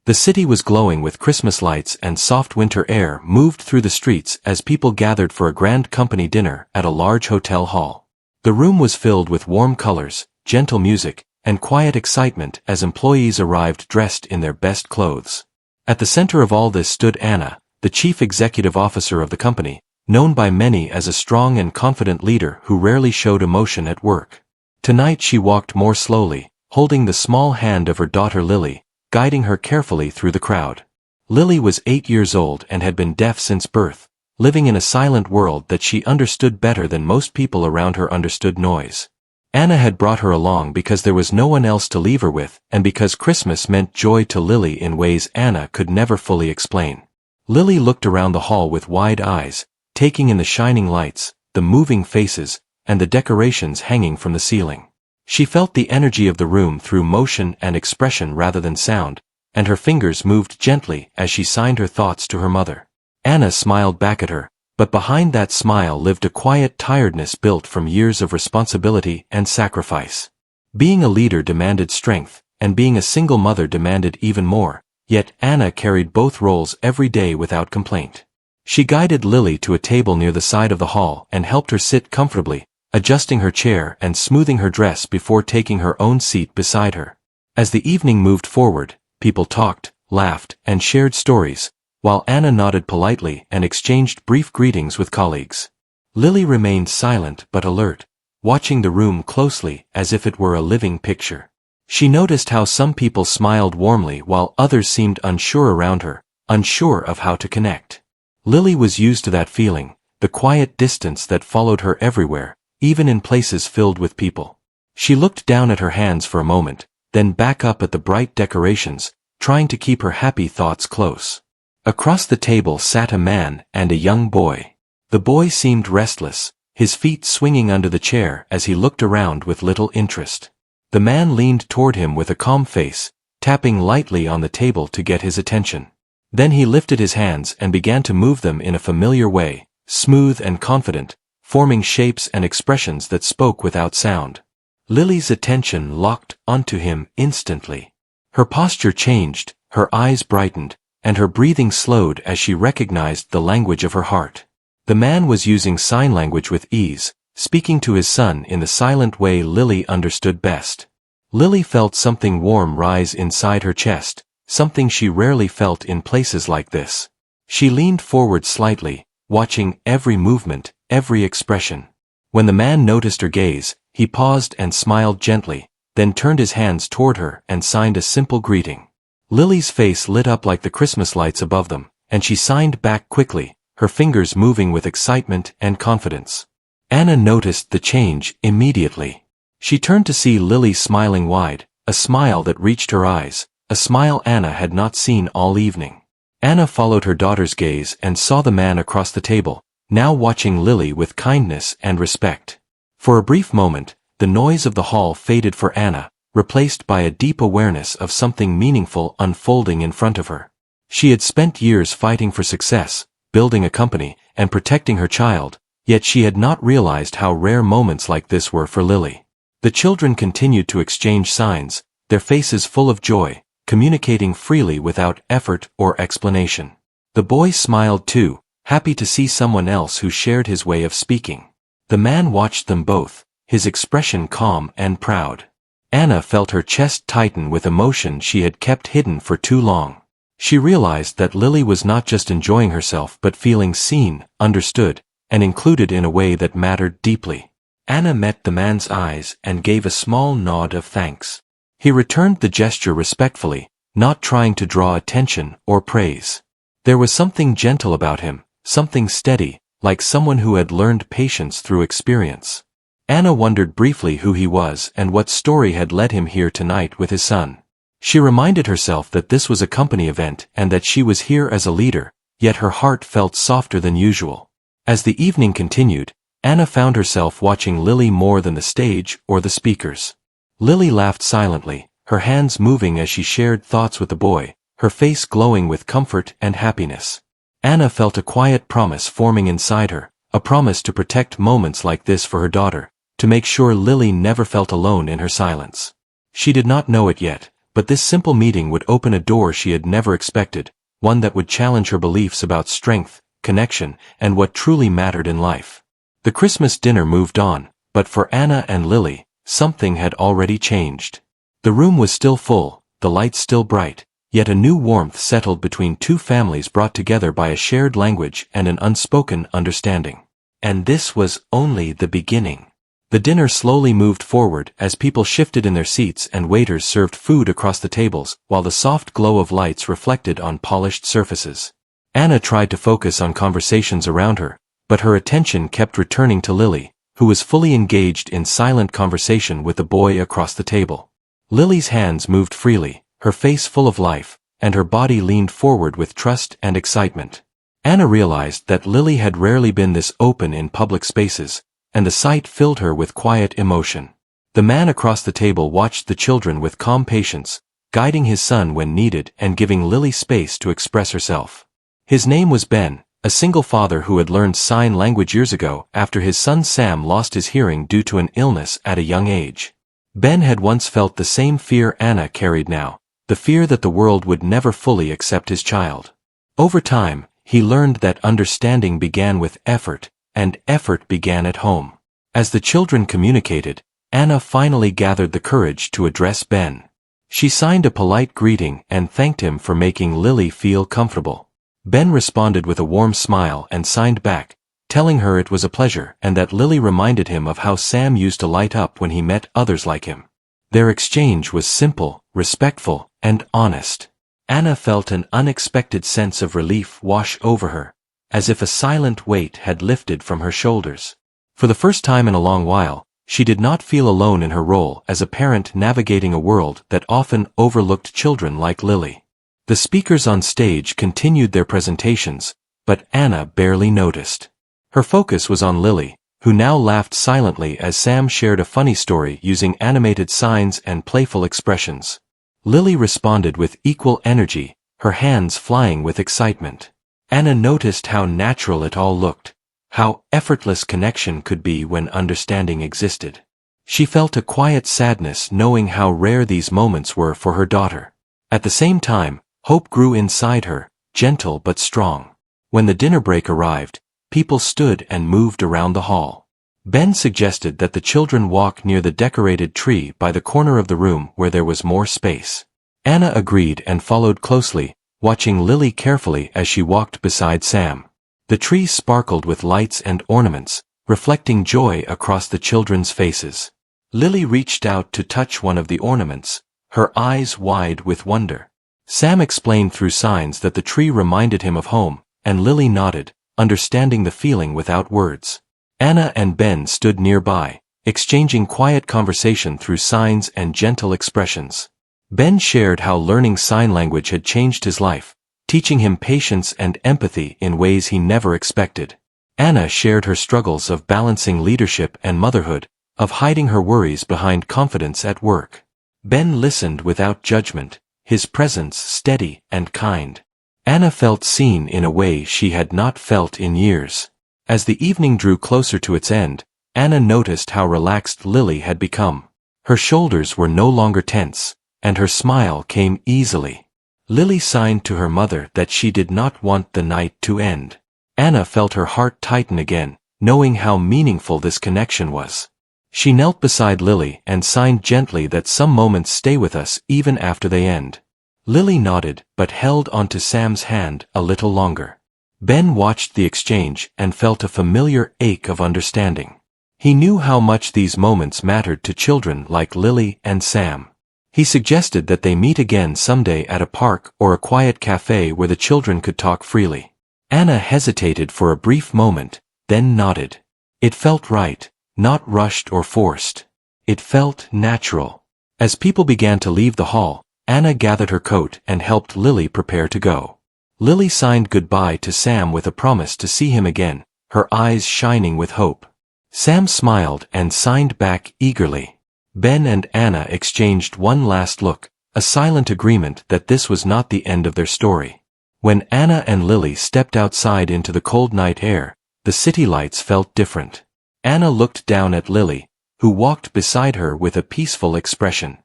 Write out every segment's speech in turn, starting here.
The city was glowing with Christmas lights, and soft winter air moved through the streets as people gathered for a grand company dinner at a large hotel hall. The room was filled with warm colors, gentle music, and quiet excitement as employees arrived dressed in their best clothes. At the center of all this stood Anna, the chief executive officer of the company, known by many as a strong and confident leader who rarely showed emotion at work. Tonight she walked more slowly, holding the small hand of her daughter Lily, guiding her carefully through the crowd. Lily was 8 years old and had been deaf since birth, living in a silent world that she understood better than most people around her understood noise. Anna had brought her along because there was no one else to leave her with, and because Christmas meant joy to Lily in ways Anna could never fully explain. Lily looked around the hall with wide eyes, taking in the shining lights, the moving faces, and the decorations hanging from the ceiling. She felt the energy of the room through motion and expression rather than sound, and her fingers moved gently as she signed her thoughts to her mother. Anna smiled back at her, but behind that smile lived a quiet tiredness built from years of responsibility and sacrifice. Being a leader demanded strength, and being a single mother demanded even more, yet Anna carried both roles every day without complaint. She guided Lily to a table near the side of the hall and helped her sit comfortably, adjusting her chair and smoothing her dress before taking her own seat beside her. As the evening moved forward, people talked, laughed, and shared stories, while Anna nodded politely and exchanged brief greetings with colleagues. Lily remained silent but alert, watching the room closely as if it were a living picture. She noticed how some people smiled warmly while others seemed unsure around her, unsure of how to connect. Lily was used to that feeling, the quiet distance that followed her everywhere, even in places filled with people. She looked down at her hands for a moment, then back up at the bright decorations, trying to keep her happy thoughts close. Across the table sat a man and a young boy. The boy seemed restless, his feet swinging under the chair as he looked around with little interest. The man leaned toward him with a calm face, tapping lightly on the table to get his attention. Then he lifted his hands and began to move them in a familiar way, smooth and confident, forming shapes and expressions that spoke without sound. Lily's attention locked onto him instantly. Her posture changed, her eyes brightened, and her breathing slowed as she recognized the language of her heart. The man was using sign language with ease, speaking to his son in the silent way Lily understood best. Lily felt something warm rise inside her chest, something she rarely felt in places like this. She leaned forward slightly, watching every movement, every expression. When the man noticed her gaze, he paused and smiled gently, then turned his hands toward her and signed a simple greeting. Lily's face lit up like the Christmas lights above them, and she signed back quickly, her fingers moving with excitement and confidence. Anna noticed the change immediately. She turned to see Lily smiling wide, a smile that reached her eyes, a smile Anna had not seen all evening. Anna followed her daughter's gaze and saw the man across the table, now watching Lily with kindness and respect. For a brief moment, the noise of the hall faded for Anna, replaced by a deep awareness of something meaningful unfolding in front of her. She had spent years fighting for success, building a company, and protecting her child, yet she had not realized how rare moments like this were for Lily. The children continued to exchange signs, their faces full of joy, communicating freely without effort or explanation. The boy smiled too, happy to see someone else who shared his way of speaking. The man watched them both, his expression calm and proud. Anna felt her chest tighten with emotion she had kept hidden for too long. She realized that Lily was not just enjoying herself but feeling seen, understood, and included in a way that mattered deeply. Anna met the man's eyes and gave a small nod of thanks. He returned the gesture respectfully, not trying to draw attention or praise. There was something gentle about him, something steady, like someone who had learned patience through experience. Anna wondered briefly who he was and what story had led him here tonight with his son. She reminded herself that this was a company event and that she was here as a leader, yet her heart felt softer than usual. As the evening continued, Anna found herself watching Lily more than the stage or the speakers. Lily laughed silently, her hands moving as she shared thoughts with the boy, her face glowing with comfort and happiness. Anna felt a quiet promise forming inside her, a promise to protect moments like this for her daughter, to make sure Lily never felt alone in her silence. She did not know it yet, But this simple meeting would open a door she had never expected, one that would challenge her beliefs about strength, connection, and what truly mattered in life. The Christmas dinner moved on, but for Anna and Lily, something had already changed. The room was still full, the lights still bright, yet a new warmth settled between two families brought together by a shared language and an unspoken understanding. And this was only the beginning. The dinner slowly moved forward as people shifted in their seats and waiters served food across the tables, while the soft glow of lights reflected on polished surfaces. Anna tried to focus on conversations around her, but her attention kept returning to Lily, who was fully engaged in silent conversation with the boy across the table. Lily's hands moved freely, her face full of life, and her body leaned forward with trust and excitement. Anna realized that Lily had rarely been this open in public spaces, and the sight filled her with quiet emotion. The man across the table watched the children with calm patience, guiding his son when needed and giving Lily space to express herself. His name was Ben, a single father who had learned sign language years ago after his son Sam lost his hearing due to an illness at a young age. Ben had once felt the same fear Anna carried now, the fear that the world would never fully accept his child. Over time, he learned that understanding began with effort, and effort began at home. As the children communicated, Anna finally gathered the courage to address Ben. She signed a polite greeting and thanked him for making Lily feel comfortable. Ben responded with a warm smile and signed back, telling her it was a pleasure and that Lily reminded him of how Sam used to light up when he met others like him. Their exchange was simple, respectful, and honest. Anna felt an unexpected sense of relief wash over her, as if a silent weight had lifted from her shoulders. For the first time in a long while, she did not feel alone in her role as a parent navigating a world that often overlooked children like Lily. The speakers on stage continued their presentations, but Anna barely noticed. Her focus was on Lily, who now laughed silently as Sam shared a funny story using animated signs and playful expressions. Lily responded with equal energy, her hands flying with excitement. Anna noticed how natural it all looked, how effortless connection could be when understanding existed. She felt a quiet sadness knowing how rare these moments were for her daughter. At the same time, hope grew inside her, gentle but strong. When the dinner break arrived, people stood and moved around the hall. Ben suggested that the children walk near the decorated tree by the corner of the room where there was more space. Anna agreed and followed closely, watching Lily carefully as she walked beside Sam. The tree sparkled with lights and ornaments, reflecting joy across the children's faces. Lily reached out to touch one of the ornaments, her eyes wide with wonder. Sam explained through signs that the tree reminded him of home, and Lily nodded, understanding the feeling without words. Anna and Ben stood nearby, exchanging quiet conversation through signs and gentle expressions. Ben shared how learning sign language had changed his life, teaching him patience and empathy in ways he never expected. Anna shared her struggles of balancing leadership and motherhood, of hiding her worries behind confidence at work. Ben listened without judgment, his presence steady and kind. Anna felt seen in a way she had not felt in years. As the evening drew closer to its end, Anna noticed how relaxed Lily had become. Her shoulders were no longer tense, and her smile came easily. Lily signed to her mother that she did not want the night to end. Anna felt her heart tighten again, knowing how meaningful this connection was. She knelt beside Lily and signed gently that some moments stay with us even after they end. Lily nodded but held onto Sam's hand a little longer. Ben watched the exchange and felt a familiar ache of understanding. He knew how much these moments mattered to children like Lily and Sam. He suggested that they meet again someday at a park or a quiet cafe where the children could talk freely. Anna hesitated for a brief moment, then nodded. It felt right, not rushed or forced. It felt natural. As people began to leave the hall, Anna gathered her coat and helped Lily prepare to go. Lily signed goodbye to Sam with a promise to see him again, her eyes shining with hope. Sam smiled and signed back eagerly. Ben and Anna exchanged one last look, a silent agreement that this was not the end of their story. When Anna and Lily stepped outside into the cold night air, the city lights felt different. Anna looked down at Lily, who walked beside her with a peaceful expression.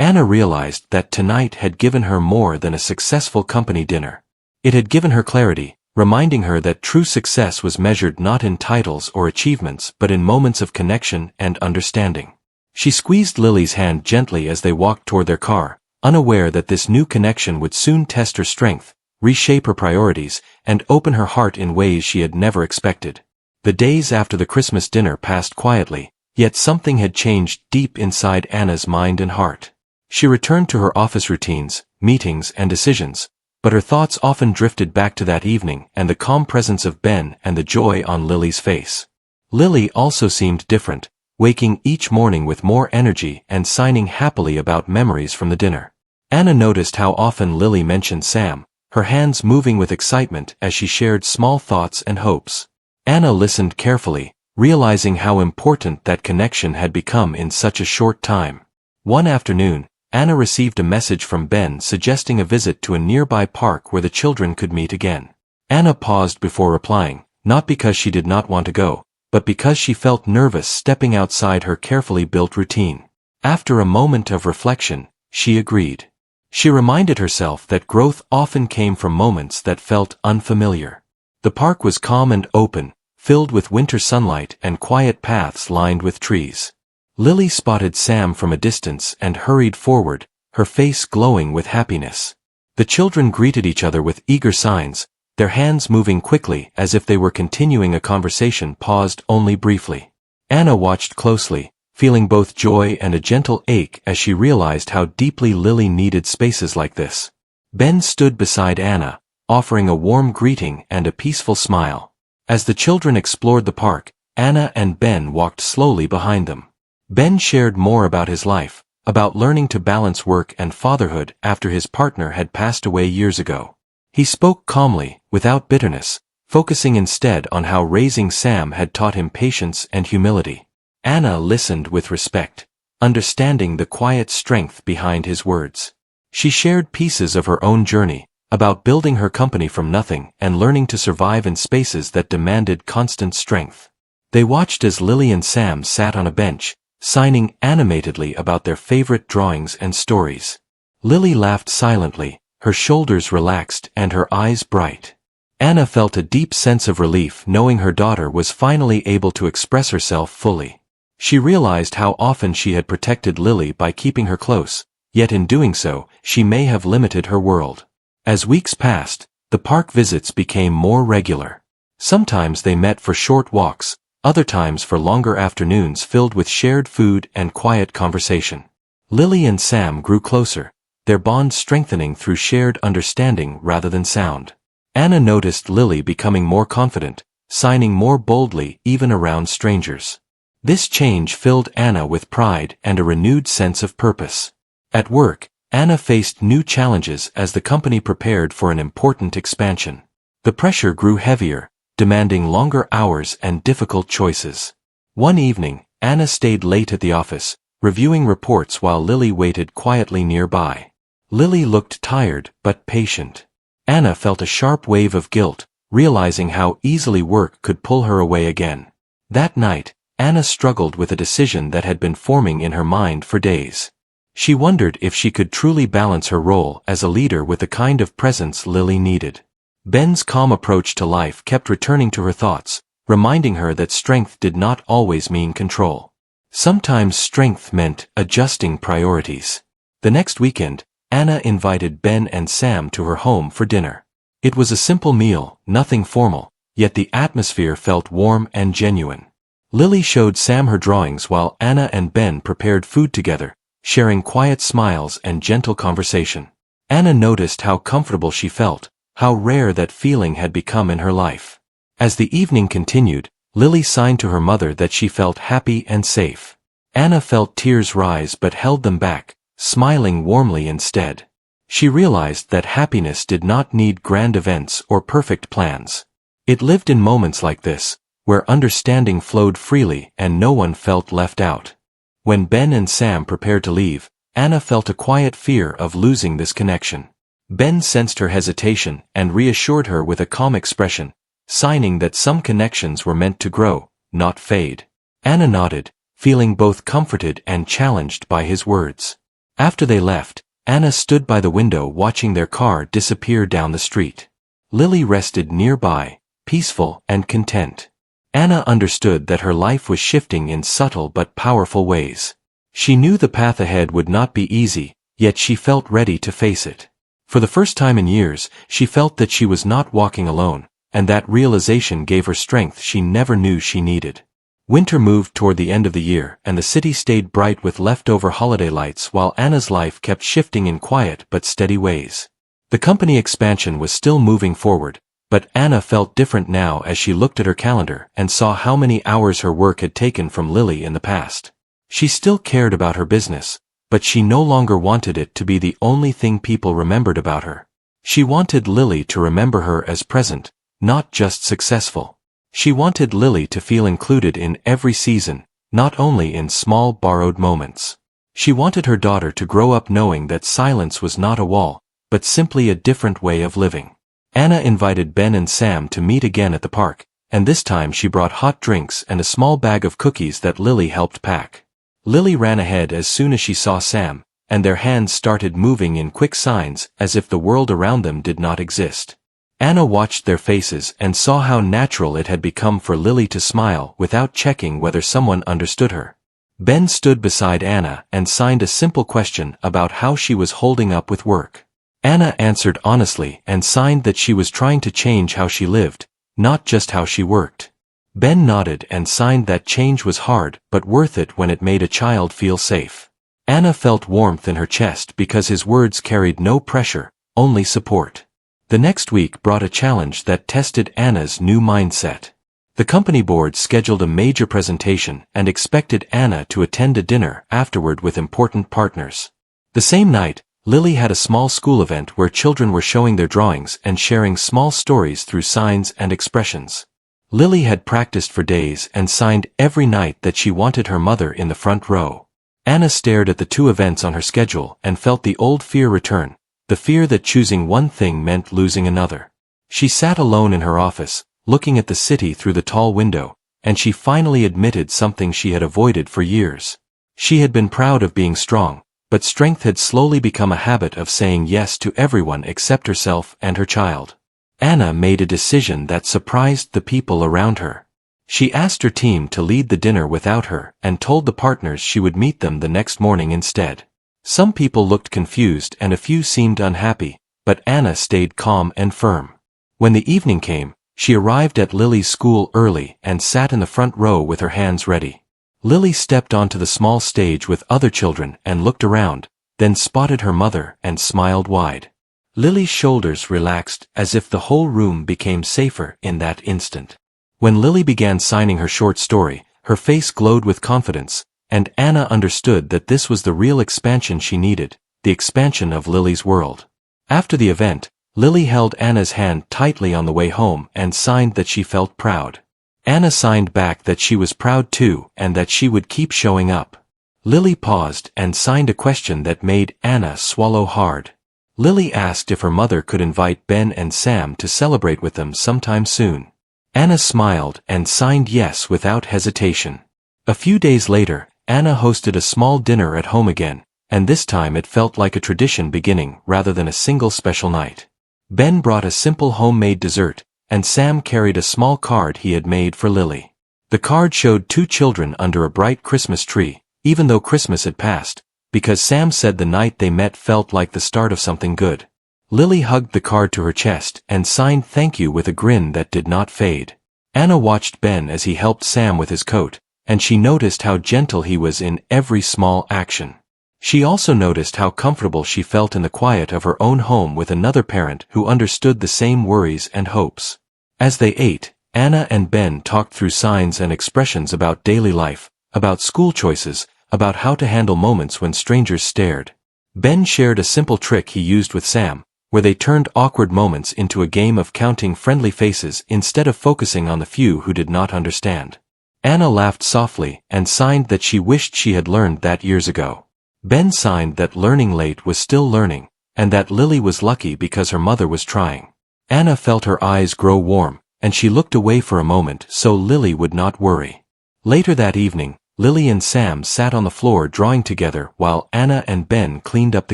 Anna realized that tonight had given her more than a successful company dinner. It had given her clarity, reminding her that true success was measured not in titles or achievements but in moments of connection and understanding. She squeezed Lily's hand gently as they walked toward their car, unaware that this new connection would soon test her strength, reshape her priorities, and open her heart in ways she had never expected. The days after the Christmas dinner passed quietly, yet something had changed deep inside Anna's mind and heart. She returned to her office routines, meetings, and decisions, but her thoughts often drifted back to that evening and the calm presence of Ben and the joy on Lily's face. Lily also seemed different, waking each morning with more energy and signing happily about memories from the dinner. Anna noticed how often Lily mentioned Sam, her hands moving with excitement as she shared small thoughts and hopes. Anna listened carefully, realizing how important that connection had become in such a short time. One afternoon, Anna received a message from Ben suggesting a visit to a nearby park where the children could meet again. Anna paused before replying, not because she did not want to go, but because she felt nervous stepping outside her carefully built routine. After a moment of reflection, she agreed. She reminded herself that growth often came from moments that felt unfamiliar. The park was calm and open, filled with winter sunlight and quiet paths lined with trees. Lily spotted Sam from a distance and hurried forward, her face glowing with happiness. The children greeted each other with eager signs, their hands moving quickly as if they were continuing a conversation paused only briefly. Anna watched closely, feeling both joy and a gentle ache as she realized how deeply Lily needed spaces like this. Ben stood beside Anna, offering a warm greeting and a peaceful smile. As the children explored the park, Anna and Ben walked slowly behind them. Ben shared more about his life, about learning to balance work and fatherhood after his partner had passed away years ago. He spoke calmly, without bitterness, focusing instead on how raising Sam had taught him patience and humility. Anna listened with respect, understanding the quiet strength behind his words. She shared pieces of her own journey, about building her company from nothing and learning to survive in spaces that demanded constant strength. They watched as Lily and Sam sat on a bench, signing animatedly about their favorite drawings and stories. Lily laughed silently, her shoulders relaxed and her eyes bright. Anna felt a deep sense of relief knowing her daughter was finally able to express herself fully. She realized how often she had protected Lily by keeping her close, yet in doing so, she may have limited her world. As weeks passed, the park visits became more regular. Sometimes they met for short walks, other times for longer afternoons filled with shared food and quiet conversation. Lily and Sam grew closer, their bond strengthening through shared understanding rather than sound. Anna noticed Lily becoming more confident, signing more boldly even around strangers. This change filled Anna with pride and a renewed sense of purpose. At work, Anna faced new challenges as the company prepared for an important expansion. The pressure grew heavier, demanding longer hours and difficult choices. One evening, Anna stayed late at the office, reviewing reports while Lily waited quietly nearby. Lily looked tired but patient. Anna felt a sharp wave of guilt, realizing how easily work could pull her away again. That night, Anna struggled with a decision that had been forming in her mind for days. She wondered if she could truly balance her role as a leader with the kind of presence Lily needed. Ben's calm approach to life kept returning to her thoughts, reminding her that strength did not always mean control. Sometimes strength meant adjusting priorities. The next weekend, Anna invited Ben and Sam to her home for dinner. It was a simple meal, nothing formal, yet the atmosphere felt warm and genuine. Lily showed Sam her drawings while Anna and Ben prepared food together, sharing quiet smiles and gentle conversation. Anna noticed how comfortable she felt, how rare that feeling had become in her life. As the evening continued, Lily signed to her mother that she felt happy and safe. Anna felt tears rise but held them back, smiling warmly instead. She realized that happiness did not need grand events or perfect plans. It lived in moments like this, where understanding flowed freely and no one felt left out. When Ben and Sam prepared to leave, Anna felt a quiet fear of losing this connection. Ben sensed her hesitation and reassured her with a calm expression, signing that some connections were meant to grow, not fade. Anna nodded, feeling both comforted and challenged by his words. After they left, Anna stood by the window watching their car disappear down the street. Lily rested nearby, peaceful and content. Anna understood that her life was shifting in subtle but powerful ways. She knew the path ahead would not be easy, yet she felt ready to face it. For the first time in years, she felt that she was not walking alone, and that realization gave her strength she never knew she needed. Winter moved toward the end of the year, and the city stayed bright with leftover holiday lights while Anna's life kept shifting in quiet but steady ways. The company expansion was still moving forward, but Anna felt different now as she looked at her calendar and saw how many hours her work had taken from Lily in the past. She still cared about her business, but she no longer wanted it to be the only thing people remembered about her. She wanted Lily to remember her as present, not just successful. She wanted Lily to feel included in every season, not only in small borrowed moments. She wanted her daughter to grow up knowing that silence was not a wall, but simply a different way of living. Anna invited Ben and Sam to meet again at the park, and this time she brought hot drinks and a small bag of cookies that Lily helped pack. Lily ran ahead as soon as she saw Sam, and their hands started moving in quick signs as if the world around them did not exist. Anna watched their faces and saw how natural it had become for Lily to smile without checking whether someone understood her. Ben stood beside Anna and signed a simple question about how she was holding up with work. Anna answered honestly and signed that she was trying to change how she lived, not just how she worked. Ben nodded and signed that change was hard but worth it when it made a child feel safe. Anna felt warmth in her chest because his words carried no pressure, only support. The next week brought a challenge that tested Anna's new mindset. The company board scheduled a major presentation and expected Anna to attend a dinner afterward with important partners. The same night, Lily had a small school event where children were showing their drawings and sharing small stories through signs and expressions. Lily had practiced for days and signed every night that she wanted her mother in the front row. Anna stared at the two events on her schedule and felt the old fear return, the fear that choosing one thing meant losing another. She sat alone in her office, looking at the city through the tall window, and she finally admitted something she had avoided for years. She had been proud of being strong, but strength had slowly become a habit of saying yes to everyone except herself and her child. Anna made a decision that surprised the people around her. She asked her team to lead the dinner without her and told the partners she would meet them the next morning instead. Some people looked confused and a few seemed unhappy, but Anna stayed calm and firm. When the evening came, she arrived at Lily's school early and sat in the front row with her hands ready. Lily stepped onto the small stage with other children and looked around, then spotted her mother and smiled wide. Lily's shoulders relaxed as if the whole room became safer in that instant. When Lily began signing her short story, her face glowed with confidence, and Anna understood that this was the real expansion she needed, the expansion of Lily's world. After the event, Lily held Anna's hand tightly on the way home and signed that she felt proud. Anna signed back that she was proud too and that she would keep showing up. Lily paused and signed a question that made Anna swallow hard. Lily asked if her mother could invite Ben and Sam to celebrate with them sometime soon. Anna smiled and signed yes without hesitation. A few days later, Anna hosted a small dinner at home again, and this time it felt like a tradition beginning rather than a single special night. Ben brought a simple homemade dessert, and Sam carried a small card he had made for Lily. The card showed two children under a bright Christmas tree, even though Christmas had passed, because Sam said the night they met felt like the start of something good. Lily hugged the card to her chest and signed thank you with a grin that did not fade. Anna watched Ben as he helped Sam with his coat, and she noticed how gentle he was in every small action. She also noticed how comfortable she felt in the quiet of her own home with another parent who understood the same worries and hopes. As they ate, Anna and Ben talked through signs and expressions about daily life, about school choices, about how to handle moments when strangers stared. Ben shared a simple trick he used with Sam, where they turned awkward moments into a game of counting friendly faces instead of focusing on the few who did not understand. Anna laughed softly and signed that she wished she had learned that years ago. Ben signed that learning late was still learning, and that Lily was lucky because her mother was trying. Anna felt her eyes grow warm, and she looked away for a moment so Lily would not worry. Later that evening, Lily and Sam sat on the floor drawing together while Anna and Ben cleaned up the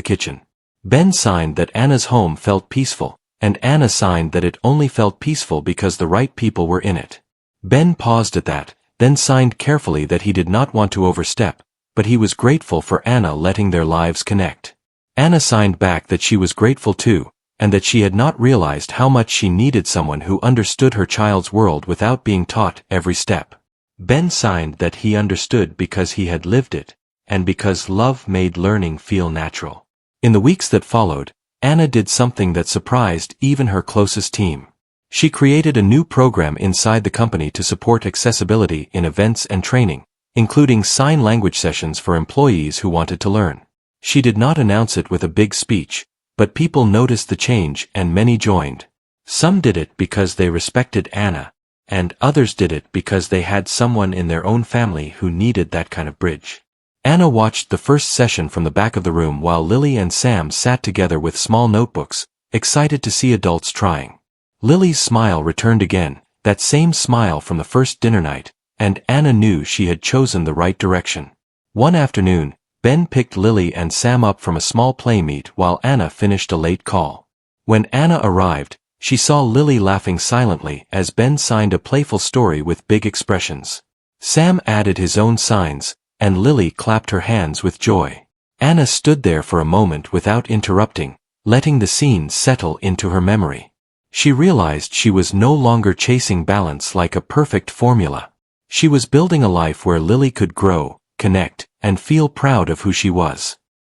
kitchen. Ben signed that Anna's home felt peaceful, and Anna signed that it only felt peaceful because the right people were in it. Ben paused at that, then signed carefully that he did not want to overstep, but he was grateful for Anna letting their lives connect. Anna signed back that she was grateful too, and that she had not realized how much she needed someone who understood her child's world without being taught every step. Ben signed that he understood because he had lived it, and because love made learning feel natural. In the weeks that followed, Anna did something that surprised even her closest team. She created a new program inside the company to support accessibility in events and training, including sign language sessions for employees who wanted to learn. She did not announce it with a big speech, but people noticed the change and many joined. Some did it because they respected Anna, and others did it because they had someone in their own family who needed that kind of bridge. Anna watched the first session from the back of the room while Lily and Sam sat together with small notebooks, excited to see adults trying. Lily's smile returned again, that same smile from the first dinner night, and Anna knew she had chosen the right direction. One afternoon, Ben picked Lily and Sam up from a small play meet while Anna finished a late call. When Anna arrived, she saw Lily laughing silently as Ben signed a playful story with big expressions. Sam added his own signs, and Lily clapped her hands with joy. Anna stood there for a moment without interrupting, letting the scene settle into her memory. She realized she was no longer chasing balance like a perfect formula. She was building a life where Lily could grow, connect, and feel proud of who she was.